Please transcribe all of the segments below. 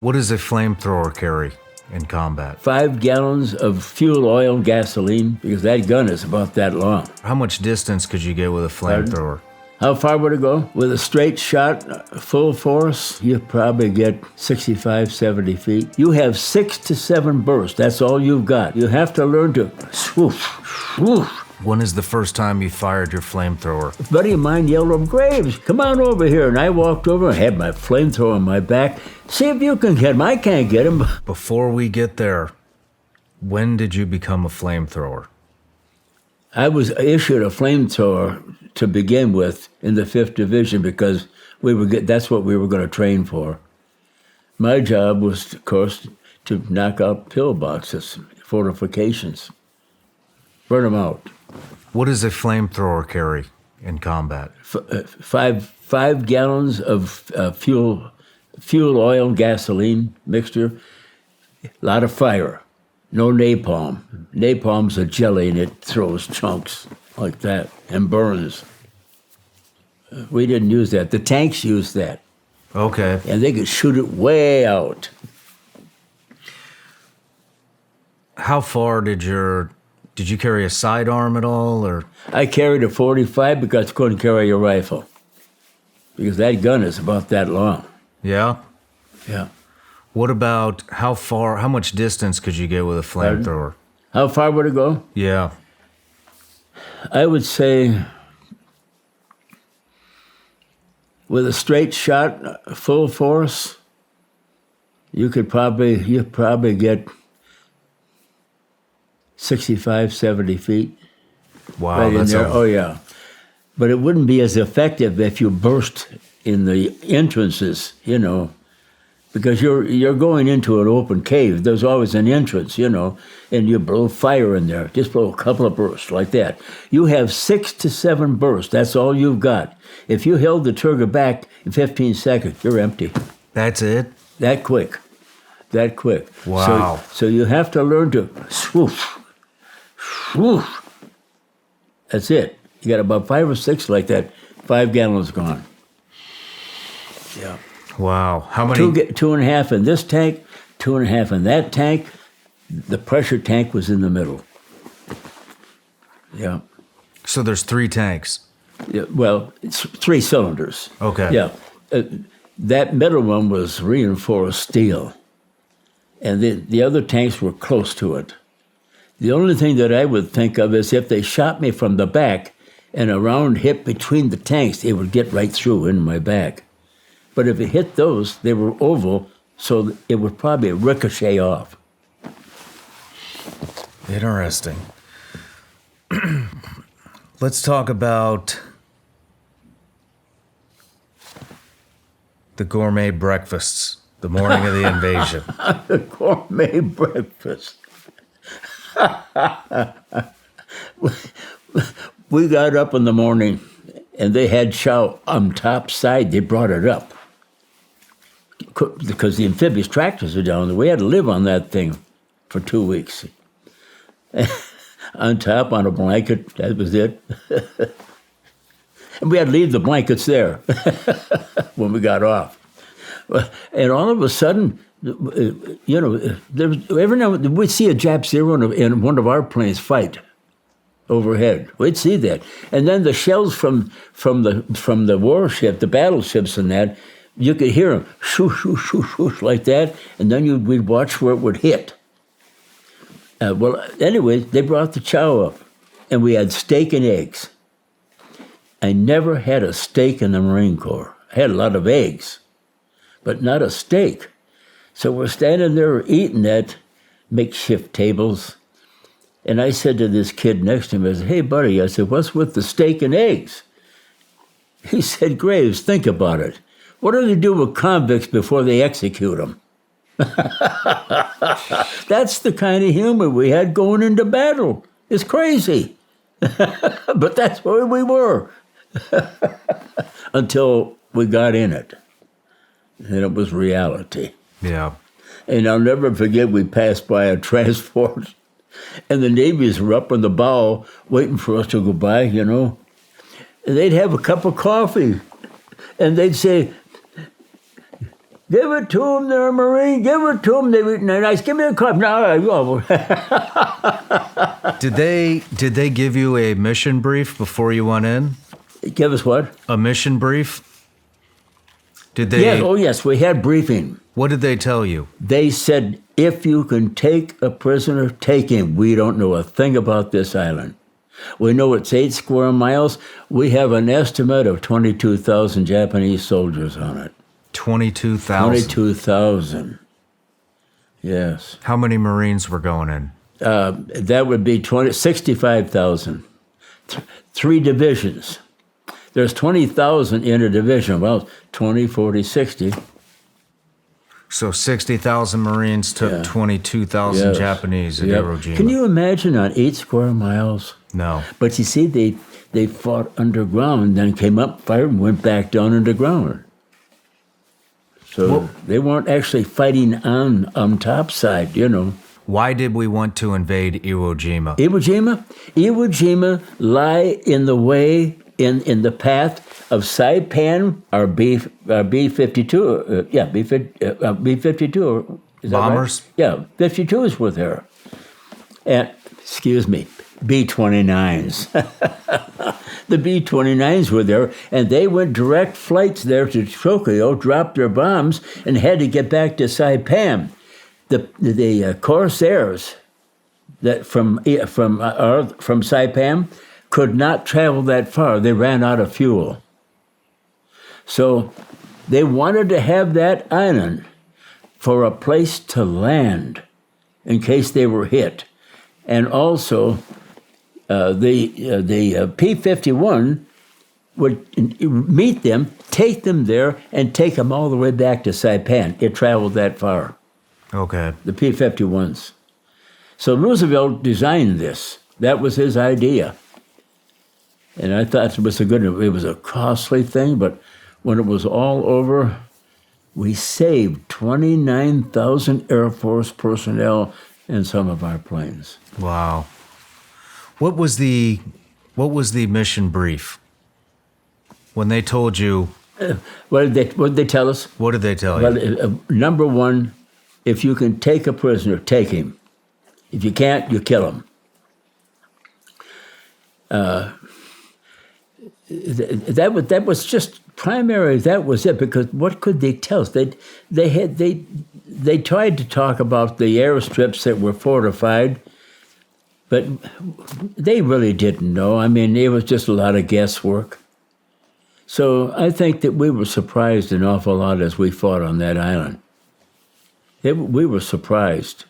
What does a flamethrower carry in combat? 5 gallons of fuel, oil, gasoline, because that gun is about that long. How much distance could you get with a flamethrower? How far would it go? With a straight shot, full force, you probably get 65, 70 feet. You have 6 to 7 bursts. That's all you've got. You have to learn to swoosh, swoosh. When is the first time you fired your flamethrower? A buddy of mine yelled up, "Graves, come on over here." And I walked over and had my flamethrower on my back. "See if you can get him." I can't get him. Before we get there, when did you become a flamethrower? I was issued a flamethrower to begin with in the 5th Division because that's what we were going to train for. My job was, of course, to knock out pillboxes, fortifications, burn them out. What does a flamethrower carry in combat? 5 gallons of fuel, oil, gasoline mixture, a lot of fire. No napalm. Napalm's a jelly and it throws chunks like that and burns. We didn't use that. The tanks used that. Okay. And they could shoot it way out. How far did you carry a sidearm at all, or? I carried a .45 because I couldn't carry a rifle. Because that gun is about that long. Yeah? Yeah. What about how much distance could you get with a flamethrower? How far would it go? Yeah. I would say with a straight shot, full force, you'd probably get 65, 70 feet. Wow, right in there. Oh, yeah. But it wouldn't be as effective if you burst in the entrances, because you're going into an open cave. There's always an entrance, and you blow fire in there. Just blow a couple of bursts like that. You have 6 to 7 bursts. That's all you've got. If you held the trigger back in 15 seconds, you're empty. That's it? That quick. Wow. So you have to learn to swoosh, swoosh. That's it. You got about 5 or 6 like that. 5 gallons gone. Yeah. Wow. How many? 2.5 in this tank, 2.5 in that tank. The pressure tank was in the middle. Yeah. So there's 3 tanks? Yeah, well, it's 3 cylinders. Okay. Yeah. That middle one was reinforced steel. And the other tanks were close to it. The only thing that I would think of is if they shot me from the back and a round hit between the tanks, it would get right through in my back. But if it hit those, they were oval, so it would probably ricochet off. Interesting. Let's talk about the gourmet breakfasts the morning of the invasion. The gourmet breakfast. We got up in the morning, and they had chow on top side. They brought it up because the amphibious tractors are down there. We had to live on that thing for 2 weeks. On top, on a blanket, that was it. And we had to leave the blankets there when we got off. And all of a sudden, every now and then we'd see a Jap Zero in one of our planes fight overhead. We'd see that. And then the shells from the warship, the battleships and that, you could hear them shoo, shoo, shoo, shoo, like that, and then we'd watch where it would hit. Well, anyway, they brought the chow up, and we had steak and eggs. I never had a steak in the Marine Corps. I had a lot of eggs, but not a steak. So we're standing there eating at makeshift tables, and I said to this kid next to me, I said, "Hey, buddy," I said, "what's with the steak and eggs?" He said, "Graves, think about it. What do they do with convicts before they execute them?" That's the kind of humor we had going into battle. It's crazy. But that's where we were. Until we got in it. And it was reality. Yeah. And I'll never forget, we passed by a transport, and the Navies were up on the bow waiting for us to go by, And they'd have a cup of coffee, and they'd say, Give it to them, they're a Marine. Give it to them. They were nice. Give me a cup. No, Did they give you a mission brief before you went in? give us what? A mission brief? Did they? Yes. Oh, yes. We had briefing. What did they tell you? They said, if you can take a prisoner, take him. We don't know a thing about this island. We know it's 8 square miles. We have an estimate of 22,000 Japanese soldiers on it. 22,000. 22,000. Yes. How many Marines were going in? That would be 65,000. 3 divisions. There's 20,000 in a division. Well, 20, 40, 60. So 60,000 Marines took 22,000 Yes. Japanese at Yep. Iwo Jima. Can you imagine on 8 square miles? No. But you see, they fought underground, then came up, fired, and went back down underground. So they weren't actually fighting on top side, you know. Why did we want to invade Iwo Jima? Iwo Jima lie in the way, in the path of Saipan, our B-52, B-52. Is that Bombers? Right? Yeah, 52s were there. And, excuse me, B-29s. The B-29s were there, and they went direct flights there to Tokyo, dropped their bombs, and had to get back to Saipan. The Corsairs that from Saipan could not travel that far. They ran out of fuel. So they wanted to have that island for a place to land in case they were hit. And also, the P-51 would meet them, take them there, and take them all the way back to Saipan. It traveled that far. Okay. The P-51s. So Roosevelt designed this. That was his idea. And I thought it was it was a costly thing, but when it was all over, we saved 29,000 Air Force personnel in some of our planes. Wow. What was the mission brief? When they told you, What did they tell us? what did they tell Well, you? number one, if you can take a prisoner, take him. If you can't, you kill him. That was just primary. That was it. Because what could they tell us? They tried to talk about the airstrips that were fortified, but they really didn't know. I mean, it was just a lot of guesswork. So I think that we were surprised an awful lot as we fought on that island. We were surprised.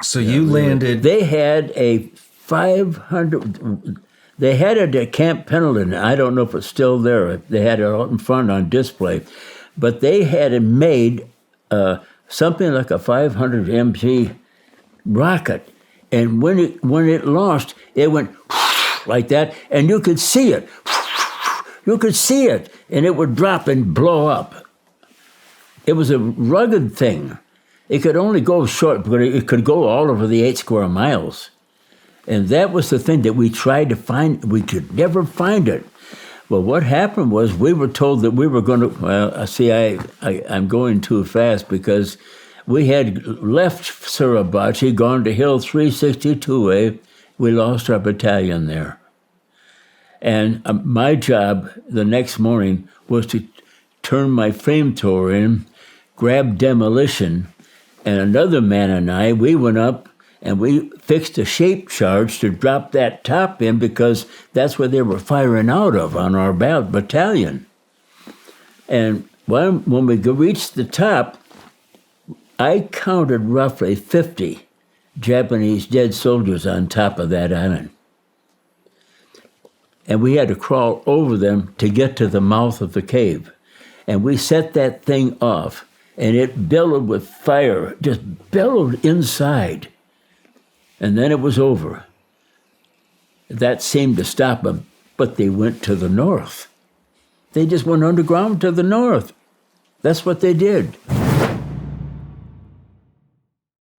So you landed. They had a 500. They had it at Camp Pendleton. I don't know if it's still there. They had it out in front on display, but they had it made something like a 500 MG rocket, and when it launched, it went like that, and you could see it. You could see it, and it would drop and blow up. It was a rugged thing. It could only go short, but it could go all over the 8 square miles. And that was the thing that we tried to find. We could never find it. Well, what happened was we were told that we were going to, well, see, I'm going too fast because we had left Suribachi, gone to Hill 362A. We lost our battalion there. And my job the next morning was to turn my flamethrower in, grab demolition, and another man and I, we went up and we fixed a shape charge to drop that top in because that's where they were firing out of on our battalion. And when we reached the top, I counted roughly 50 Japanese dead soldiers on top of that island. And we had to crawl over them to get to the mouth of the cave. And we set that thing off, and it billowed with fire, just bellowed inside. And then it was over. That seemed to stop them, but they went to the north. They just went underground to the north. That's what they did.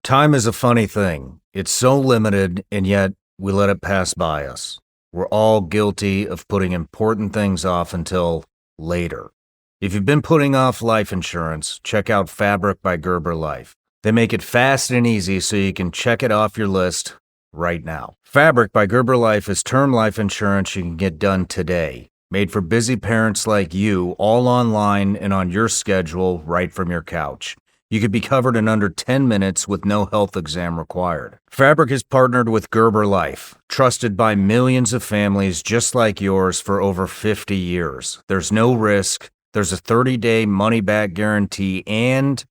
Time is a funny thing. It's so limited, and yet we let it pass by us. We're all guilty of putting important things off until later. If you've been putting off life insurance, check out Fabric by Gerber Life. They make it fast and easy so you can check it off your list right now. Fabric by Gerber Life is term life insurance you can get done today. Made for busy parents like you, all online and on your schedule right from your couch. You could be covered in under 10 minutes with no health exam required. Fabric has partnered with Gerber Life, trusted by millions of families just like yours for over 50 years. There's no risk. There's a 30-day money-back guarantee, and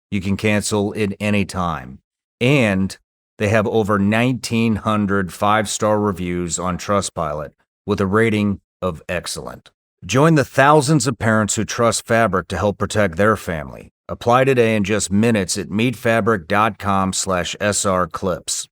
you can cancel at any time. And they have over 1,900 five-star reviews on Trustpilot with a rating of excellent. Join the thousands of parents who trust Fabric to help protect their family. Apply today in just minutes at meetfabric.com/srclips.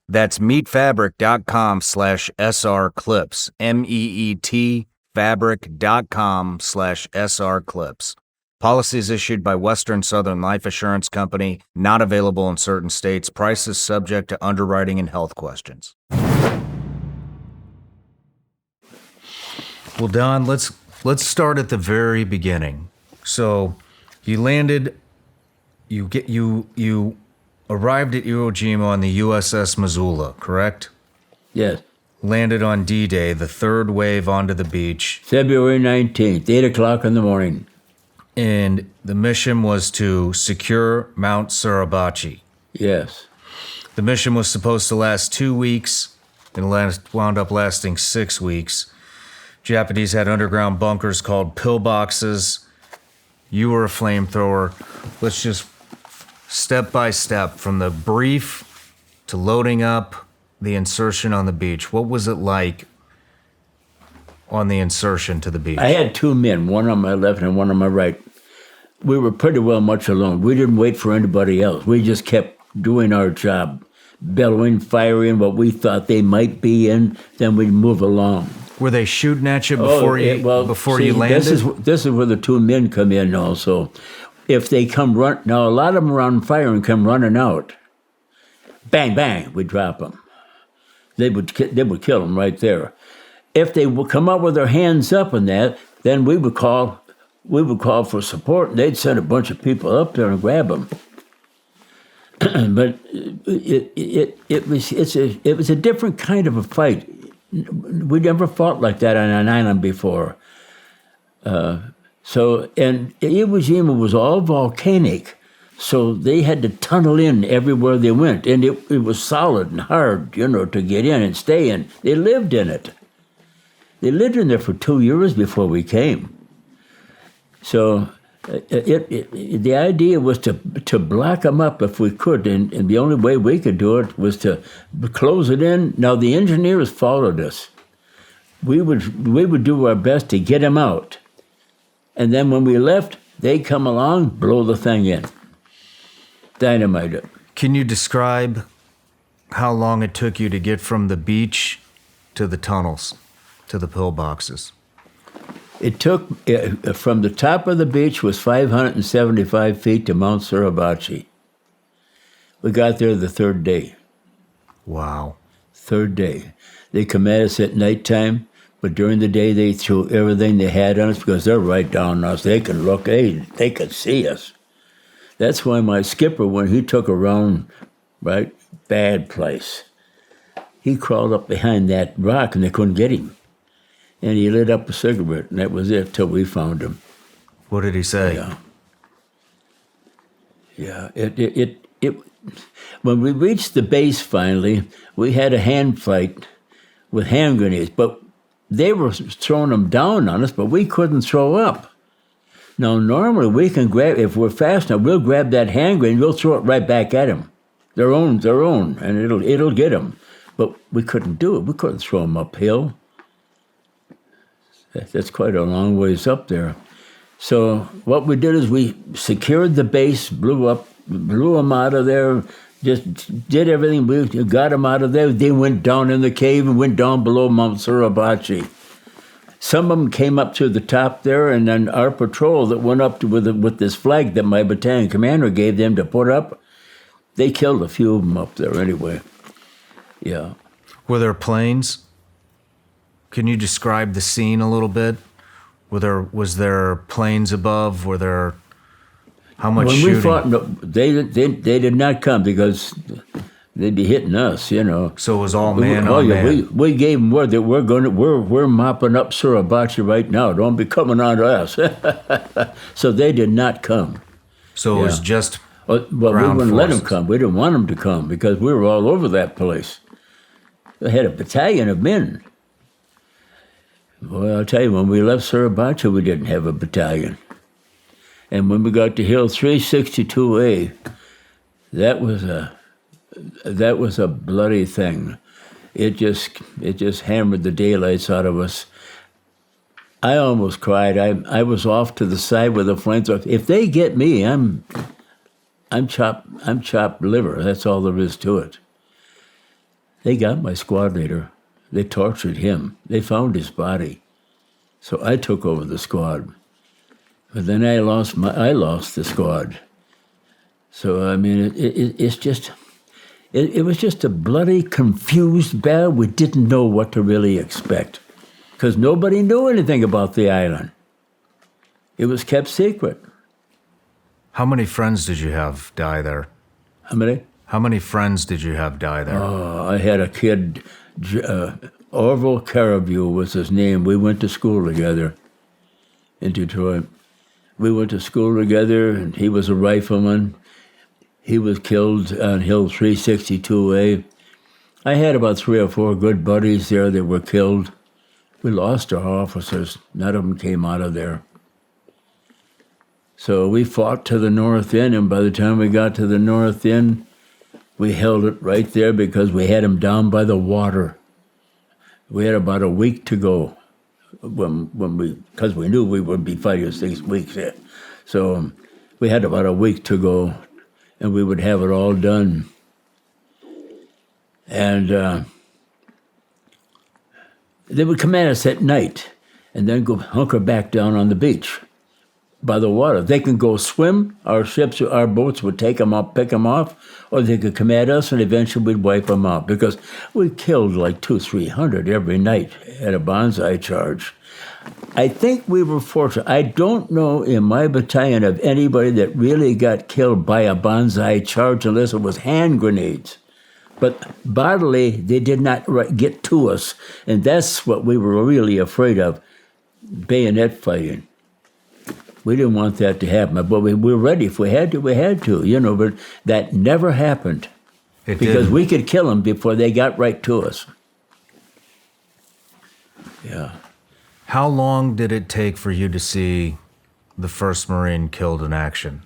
That's meetfabric.com/srclips. MEET fabric.com/srclips. Policies issued by Western Southern Life Assurance Company, not available in certain states. Prices subject to underwriting and health questions. Well, Don, let's start at the very beginning. So, you landed. You arrived at Iwo Jima on the USS Missoula, correct? Yes. Landed on D-Day, the third wave onto the beach. February 19th, 8 o'clock in the morning. And the mission was to secure Mount Suribachi. Yes. The mission was supposed to last 2 weeks and wound up lasting 6 weeks. Japanese had underground bunkers called pillboxes. You were a flamethrower. Let's just step by step from the brief to loading up the insertion on the beach. What was it like on the insertion to the beach? I had two men, one on my left and one on my right. We were pretty well much alone. We didn't wait for anybody else. We just kept doing our job, bellowing, firing what we thought they might be in, then we'd move along. Were they shooting at you before you landed? This is where the two men come in also. If they come now a lot of them around fire and come running out. Bang, bang, we drop them. They would kill them right there. If they would come up with their hands up in that, then we would call for support, and they'd send a bunch of people up there and grab them. But it was a different kind of a fight. We never fought like that on an island before. And Iwo Jima was all volcanic, so they had to tunnel in everywhere they went, and it was solid and hard, to get in and stay in. They lived in it. They lived in there for 2 years before we came. So the idea was to block them up if we could, and the only way we could do it was to close it in. Now the engineers followed us. We would do our best to get them out, and then when we left, they'd come along, blow the thing in, dynamite it. Can you describe how long it took you to get from the beach to the tunnels, to the pillboxes? It took, from the top of the beach was 575 feet to Mount Suribachi. We got there the third day. Wow. Third day. They come at us at nighttime, but during the day they threw everything they had on us because they're right down on us. They can look, they could see us. That's why my skipper, when he took a round, right, bad place, he crawled up behind that rock and they couldn't get him. And he lit up a cigarette, and that was it till we found him. What did he say? Yeah. When we reached the base finally, we had a hand fight with hand grenades, but they were throwing them down on us, but we couldn't throw up. Now, normally we can grab, if we're fast enough, we'll grab that hand grenade, we'll throw it right back at them. Their own, and it'll get them. But we couldn't do it. We couldn't throw them uphill. That's quite a long ways up there. So what we did is we secured the base, blew them out of there, just did everything. We got them out of there. They went down in the cave and went down below Mount Suribachi. Some of them came up to the top there, and then our patrol that went up with this flag that my battalion commander gave them to put up, they killed a few of them up there anyway. Yeah. Were there planes? Can you describe the scene a little bit? Was there planes above? Were there how much When shooting? we fought, no, they did not come because they'd be hitting us, you know. So it was all man on man. We gave them word that we're mopping up Suribachi right now. Don't be coming on to us. So they did not come. So it was just Well, we ground wouldn't let them forces. come. We didn't want them to come because we were all over that place. They had a battalion of men. Well, I'll tell you, when we left Suribachi, we didn't have a battalion. And when we got to Hill 362A, that was a bloody thing. It just hammered the daylights out of us. I almost cried. I was off to the side with the flamethrower. If they get me, I'm chopped liver. That's all there is to it. They got my squad leader. They tortured him. They found his body. So I took over the squad. But then I lost the squad. So I mean, it was just a bloody confused battle. We didn't know what to really expect because nobody knew anything about the island. It was kept secret. How many friends did you have die there? How many? How many friends did you have die there? I had a kid, Orville Caribou was his name. We went to school together in Detroit. We went to school together, and he was a rifleman. He was killed on Hill 362A. I had about 3 or 4 good buddies there that were killed. We lost our officers. None of them came out of there. So we fought to the north end, and by the time we got to the north end, we held it right there because we had them down by the water. We had about a week to go because we knew we would be fighting 6 weeks. So we had about a week to go, and we would have it all done. And they would come at us at night and then go hunker back down on the beach by the water. They can go swim. Our boats would take them up, pick them off, or they could come at us, and eventually we'd wipe them out because we killed like 200-300 every night at a bonsai charge. I think we were fortunate. I don't know in my battalion of anybody that really got killed by a bonsai charge unless it was hand grenades. But bodily, they did not get to us, and that's what we were really afraid of, bayonet fighting. We didn't want that to happen, but we were ready. If we had to, you know, but that never happened because we could kill them before they got right to us. Yeah. How long did it take for you to see the first Marine killed in action?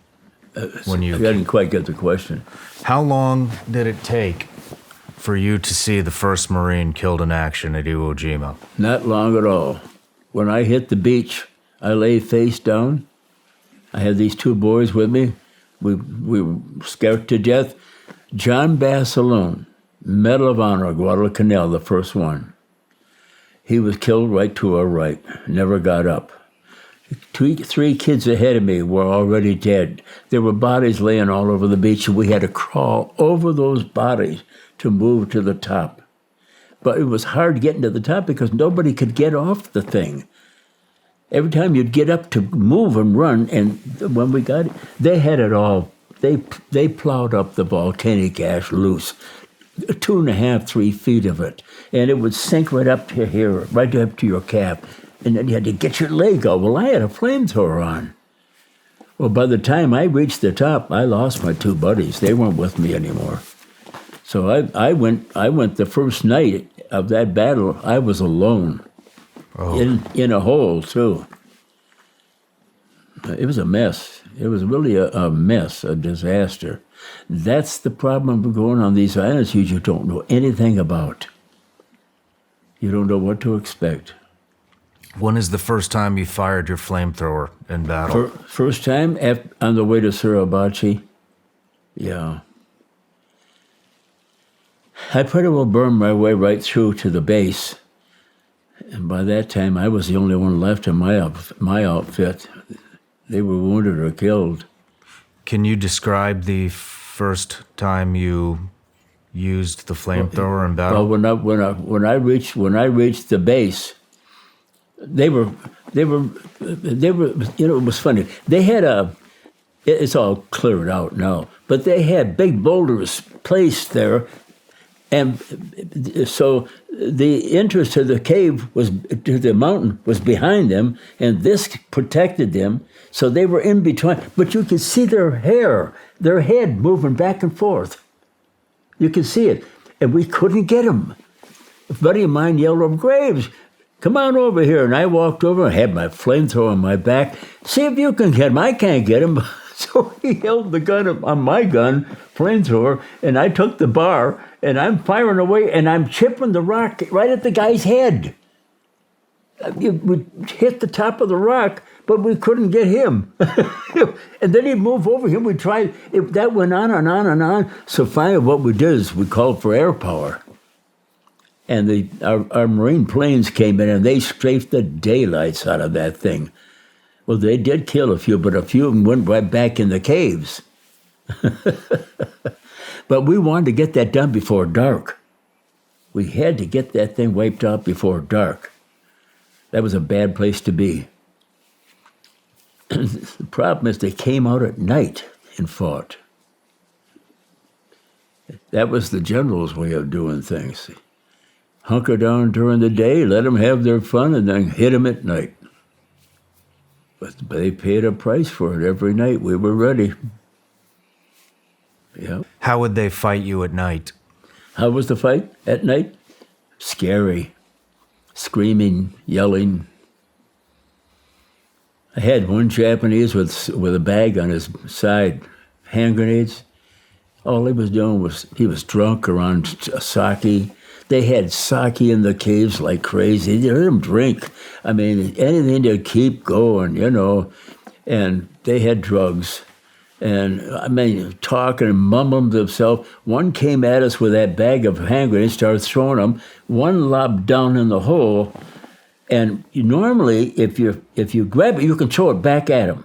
I didn't quite get the question. How long did it take for you to see the first Marine killed in action at Iwo Jima? Not long at all. When I hit the beach, I lay face down. I had these 2 boys with me. We were scared to death. John Bass alone, Medal of Honor, Guadalcanal, the first one. He was killed right to our right, never got up. 3 kids ahead of me were already dead. There were bodies laying all over the beach, and we had to crawl over those bodies to move to the top. But it was hard getting to the top because nobody could get off the thing. Every time you'd get up to move and run, and when we got it, they had it all. They plowed up the volcanic ash loose, 2.5, 3 feet of it, and it would sink right up to here, right up to your calf, and then you had to get your leg out. Well, I had a flamethrower on. Well, by the time I reached the top, I lost my 2 buddies. They weren't with me anymore. So I went the first night of that battle, I was alone. Oh. In a hole, too. It was a mess. It was really a mess, a disaster. That's the problem of going on these islands you don't know anything about. You don't know what to expect. When is the first time you fired your flamethrower in battle? First time on the way to Suribachi. Yeah. I pretty well burned my way right through to the base. And by that time, I was the only one left in my outfit. They were wounded or killed. Can you describe the first time you used the flamethrower in battle? Well, when I reached the base, they were They were, you know, it was funny. They had it's all cleared out now, but they had big boulders placed there. And so the entrance to the cave to the mountain was behind them, and this protected them. So they were in between, but you could see their head moving back and forth. You could see it, and we couldn't get them. A buddy of mine yelled over, "Graves, come on over here." And I walked over and had my flamethrower on my back. "See if you can get him. I can't get him." So he held the gun on my gun, flamethrower, and I took the bar, and I'm firing away, and I'm chipping the rock right at the guy's head. We hit the top of the rock, but we couldn't get him. And then he'd move over him. We tried. That went on and on and on. So finally what we did is we called for air power. And our Marine planes came in, and they strafed the daylights out of that thing. Well, they did kill a few, but a few of them went right back in the caves. But we wanted to get that done before dark. We had to get that thing wiped out before dark. That was a bad place to be. The problem is they came out at night and fought. That was the general's way of doing things. Hunker down during the day, let them have their fun, and then hit them at night. But they paid a price for it every night. We were ready. Yeah. How would they fight you at night? How was the fight at night? Scary. Screaming, yelling. I had one Japanese with a bag on his side, hand grenades. All he was doing was, he was drunk around sake. They had sake in the caves like crazy. They let them drink. I mean, anything to keep going, you know. And they had drugs. And, I mean, talking and mumbling to themselves. One came at us with that bag of hand grenades, started throwing them. One lobbed down in the hole. And normally, if you grab it, you can throw it back at him.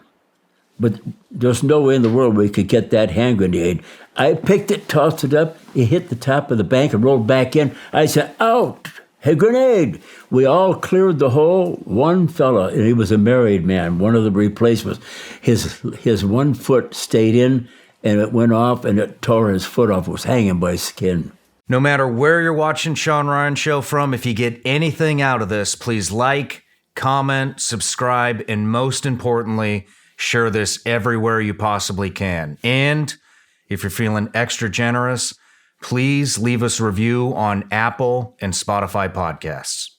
But there's no way in the world we could get that hand grenade. I picked it, tossed it up. It hit the top of the bank and rolled back in. I said, "Out! A grenade!" We all cleared the hole. One fella, and he was a married man, one of the replacements. His 1 foot stayed in, and it went off, and it tore his foot off. It was hanging by his skin. No matter where you're watching Shawn Ryan Show from, if you get anything out of this, please like, comment, subscribe, and most importantly, share this everywhere you possibly can. And if you're feeling extra generous, please leave us a review on Apple and Spotify podcasts.